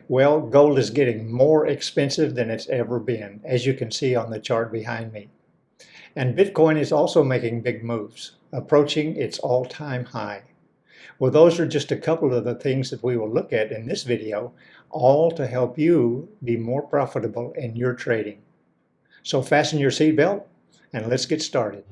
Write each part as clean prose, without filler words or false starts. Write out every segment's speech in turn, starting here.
Well, gold is getting more expensive than it's ever been, as you can see on the chart behind me. And Bitcoin is also making big moves, approaching its all-time high. Well, those are just a couple of the things that we will look at in this video, all to help you be more profitable in your trading. So fasten your seatbelt and let's get started.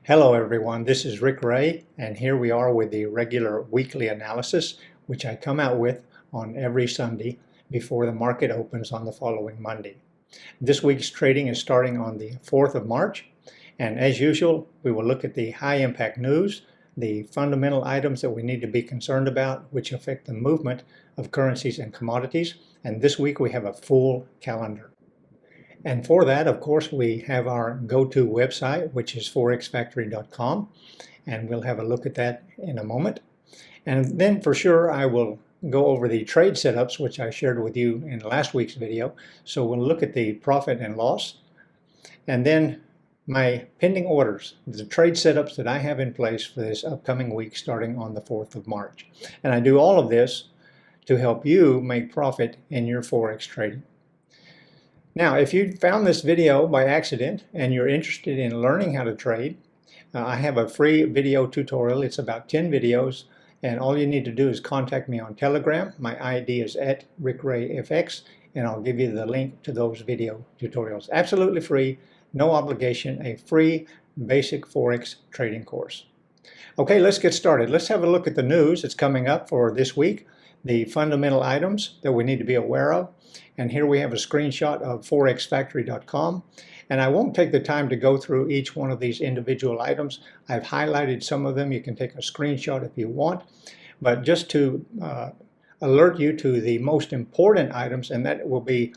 Hello everyone, this is Rick Ray, and here we are with the regular weekly analysis, which I come out with on every Sunday before the market opens on the following Monday. This week's trading is starting on the 4th of March, and as usual, we will look at the high impact news, the fundamental items that we need to be concerned about, which affect the movement of currencies and commodities, and this week we have a full calendar. And for that, of course, we have our go-to website, which is forexfactory.com, and we'll have a look at that in a moment. And then for sure, I will go over the trade setups, which I shared with you in last week's video. So we'll look at the profit and loss, and then my pending orders, the trade setups that I have in place for this upcoming week starting on the 4th of March. And I do all of this to help you make profit in your Forex trading. Now, if you found this video by accident and you're interested in learning how to trade, I have a free video tutorial. It's about 10 videos, and all you need to do is contact me on Telegram. My ID is @rickrayfx, and I'll give you the link to those video tutorials. Absolutely free, no obligation, a free basic Forex trading course. Okay, let's get started. Let's have a look at the news that's coming up for this week, the fundamental items that we need to be aware of. And here we have a screenshot of forexfactory.com, and I won't take the time to go through each one of these individual items. I've highlighted some of them. You can take a screenshot if you want, but just to alert you to the most important items, and that will be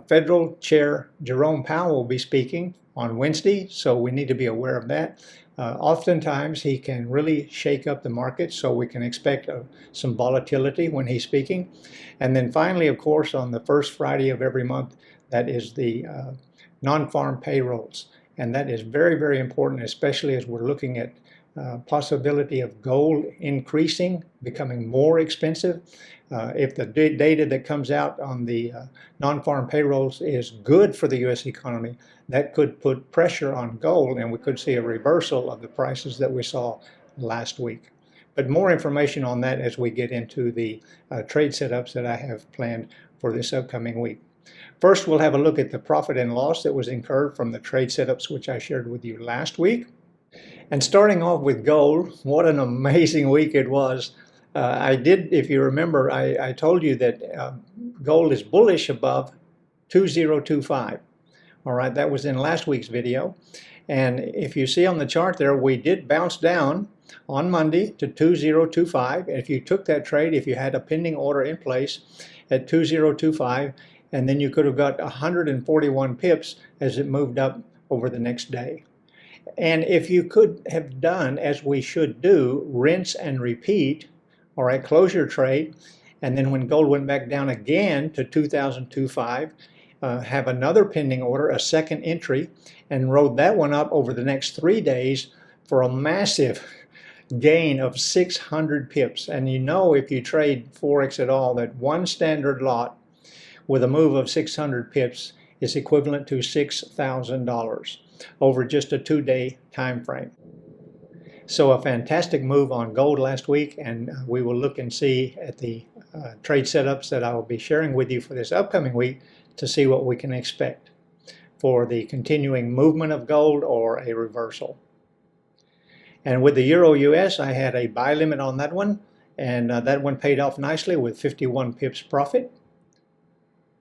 Federal Chair Jerome Powell will be speaking on Wednesday, so we need to be aware of that. Oftentimes he can really shake up the market, so we can expect some volatility when he's speaking. And then finally, of course, on the first Friday of every month, that is the non-farm payrolls. And that is very, very important, especially as we're looking at possibility of gold increasing, becoming more expensive. If the data that comes out on the non-farm payrolls is good for the U.S. economy, that could put pressure on gold, and we could see a reversal of the prices that we saw last week. But more information on that as we get into the trade setups that I have planned for this upcoming week. First, we'll have a look at the profit and loss that was incurred from the trade setups which I shared with you last week. And starting off with gold, what an amazing week it was. If you remember, I told you that gold is bullish above 2025. All right, that was in last week's video. And if you see on the chart there, we did bounce down on Monday to 2025. And if you took that trade, if you had a pending order in place at 2025, and then you could have got 141 pips as it moved up over the next day. And if you could have done, as we should do, rinse and repeat, all right, close your trade, and then when gold went back down again to 2025, have another pending order, a second entry, and rode that one up over the next 3 days for a massive gain of 600 pips. And you know, if you trade Forex at all, that one standard lot with a move of 600 pips is equivalent to $6,000 over just a 2-day time frame. So a fantastic move on gold last week, and we will look and see at the trade setups that I will be sharing with you for this upcoming week to see what we can expect for the continuing movement of gold or a reversal. And with the Euro US, I had a buy limit on that one, and that one paid off nicely with 51 pips profit.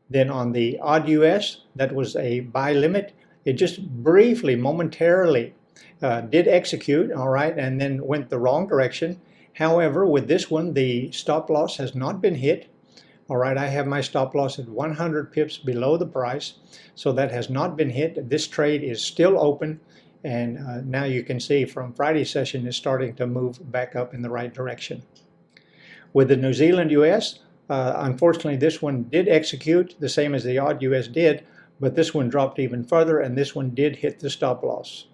Then on the odd US, that was a buy limit. It just briefly, momentarily did execute, all right, and then went the wrong direction. However, with this one, the stop loss has not been hit. All right, I have my stop loss at 100 pips below the price, so that has not been hit. This trade is still open, and now you can see from Friday's session is starting to move back up in the right direction. With the New Zealand US, unfortunately, this one did execute the same as the odd US did, but this one dropped even further, and this one did hit the stop loss.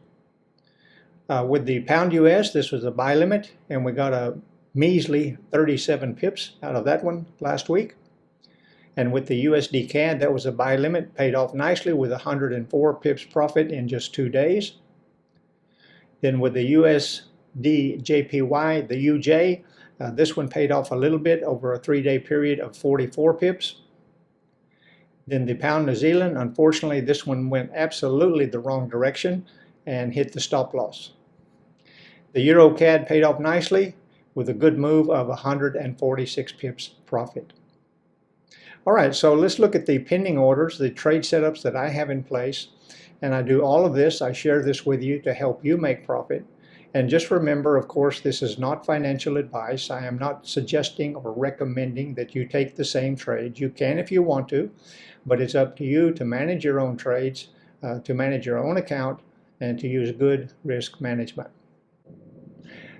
With the pound US, this was a buy limit, and we got a measly 37 pips out of that one last week. And with the USD CAD, that was a buy limit, paid off nicely with 104 pips profit in just 2 days. Then with the USD JPY, the UJ, this one paid off a little bit over a 3-day period of 44 pips. Then the pound New Zealand, unfortunately, this one went absolutely the wrong direction and hit the stop loss. The Euro CAD paid off nicely with a good move of 146 pips profit. All right, so let's look at the pending orders, the trade setups that I have in place. And I do all of this, I share this with you to help you make profit. And just remember, of course, this is not financial advice. I am not suggesting or recommending that you take the same trades. You can if you want to, but it's up to you to manage your own trades, to manage your own account, and to use good risk management.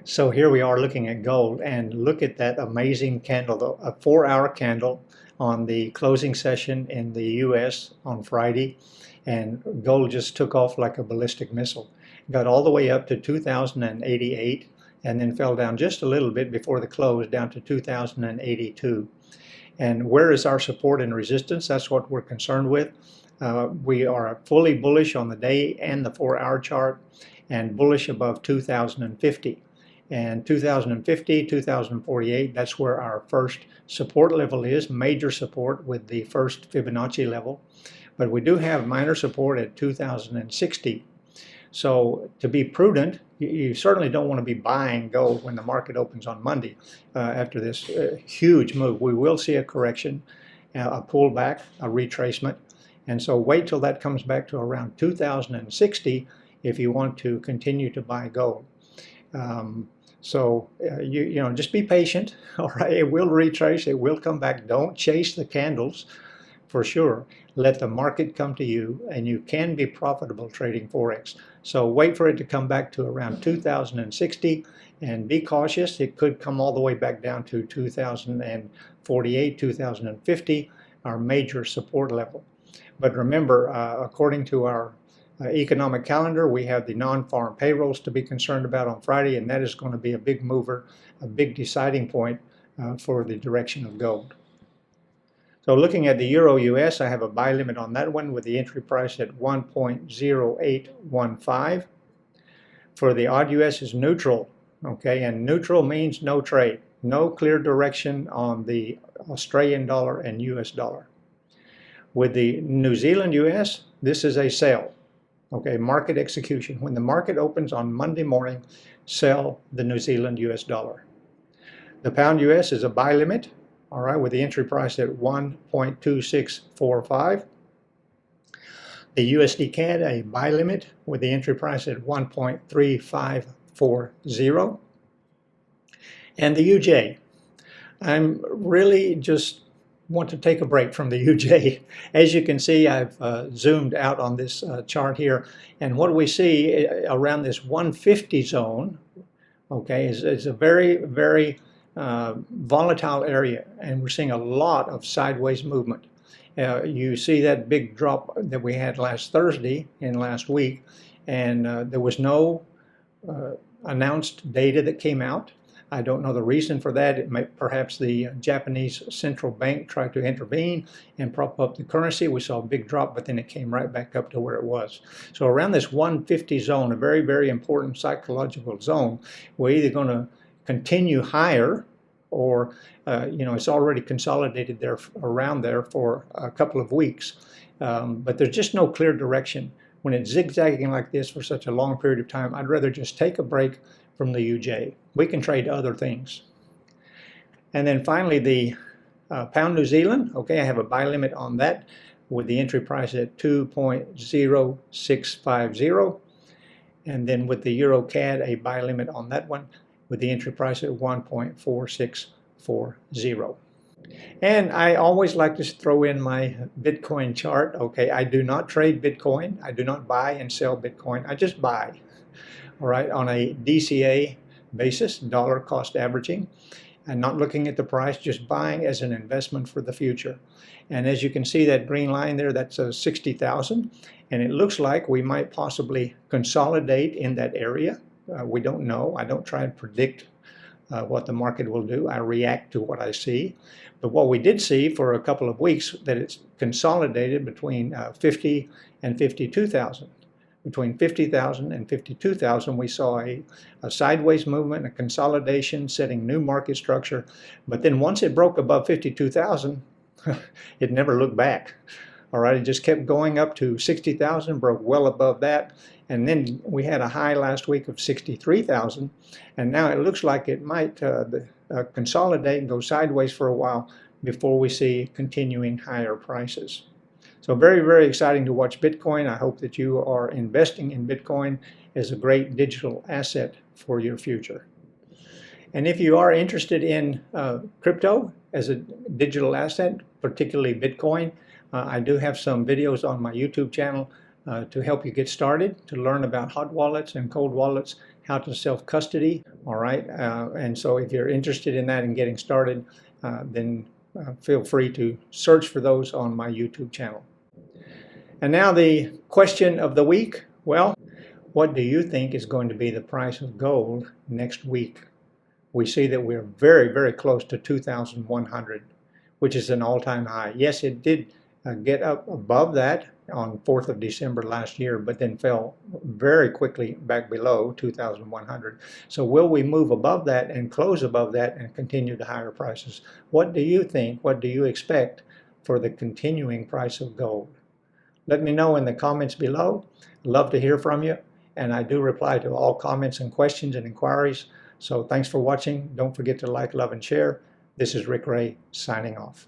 So here we are looking at gold, and look at that amazing candle, a 4-hour candle on the closing session in the US on Friday, and gold just took off like a ballistic missile. Got all the way up to 2,088 and then fell down just a little bit before the close, down to 2,082. And where is our support and resistance? That's what we're concerned with. We are fully bullish on the day and the 4-hour chart, and bullish above 2,050. And 2,050, 2,048, that's where our first support level is, major support with the first Fibonacci level. But we do have minor support at 2,060. So to be prudent, you certainly don't want to be buying gold when the market opens on Monday after this huge move. We will see a correction, a pullback, a retracement. And so wait till that comes back to around 2,060 if you want to continue to buy gold. You know, just be patient. All right, it will retrace, it will come back. Don't chase the candles, for sure. Let the market come to you, and you can be profitable trading Forex. So wait for it to come back to around 2,060, and be cautious. It could come all the way back down to 2,048, 2,050, our major support level. But remember, according to our economic calendar, we have the non-farm payrolls to be concerned about on Friday, and that is going to be a big mover, a big deciding point for the direction of gold. So looking at the Euro US, I have a buy limit on that one with the entry price at 1.0815. For the odd US is neutral, okay, and neutral means no trade, no clear direction on the Australian dollar and US dollar. With the New Zealand US, this is a sell. Okay, market execution. When the market opens on Monday morning, sell the New Zealand US dollar. The pound US is a buy limit, all right, with the entry price at 1.2645. The USD CAD, a buy limit with the entry price at 1.3540. And the UJ, I'm really just want to take a break from the UJ. As you can see, I've zoomed out on this chart here, and what we see around this 150 zone, okay, is a very, very volatile area, and we're seeing a lot of sideways movement. You see that big drop that we had last Thursday and last week, and there was no announced data that came out. I don't know the reason for that. It may, perhaps the Japanese central bank tried to intervene and prop up the currency. We saw a big drop, but then it came right back up to where it was. So around this 150 zone, a very, very important psychological zone, we're either going to continue higher, or you know, it's already consolidated there around there for a couple of weeks. But there's just no clear direction. When it's zigzagging like this for such a long period of time, I'd rather just take a break from the UJ. We can trade other things. And then finally, the pound New Zealand, okay, I have a buy limit on that with the entry price at 2.0650. And then with the Euro CAD, a buy limit on that one with the entry price at 1.4640. And I always like to throw in my Bitcoin chart. Okay, I do not trade Bitcoin. I do not buy and sell Bitcoin. I just buy, all right, on a DCA basis, dollar cost averaging, and not looking at the price, just buying as an investment for the future. And as you can see, that green line there, that's 60,000, and it looks like we might possibly consolidate in that area. We don't know. I don't try and predict what the market will do. I react to what I see. But what we did see for a couple of weeks, that it's consolidated between 50 and 52,000. Between 50,000 and 52,000, we saw a sideways movement, a consolidation, setting new market structure. But then once it broke above 52,000, it never looked back. All right, it just kept going up to 60,000, broke well above that, and then we had a high last week of 63,000, and now it looks like it might consolidate and go sideways for a while before we see continuing higher prices. So very, very exciting to watch Bitcoin. I hope that you are investing in Bitcoin as a great digital asset for your future. And if you are interested in crypto as a digital asset, particularly Bitcoin, I do have some videos on my YouTube channel to help you get started, to learn about hot wallets and cold wallets, how to self-custody, all right? And so if you're interested in that and getting started, then feel free to search for those on my YouTube channel. And now the question of the week. Well, what do you think is going to be the price of gold next week? We see that we're very, very close to 2,100, which is an all-time high. Yes, it did get up above that on 4th of December last year, but then fell very quickly back below 2,100. So will we move above that and close above that and continue to higher prices? What do you think? What do you expect for the continuing price of gold? Let me know in the comments below. Love to hear from you, and I do reply to all comments and questions and inquiries. So thanks for watching. Don't forget to like, love, and share. This is Rick Ray signing off.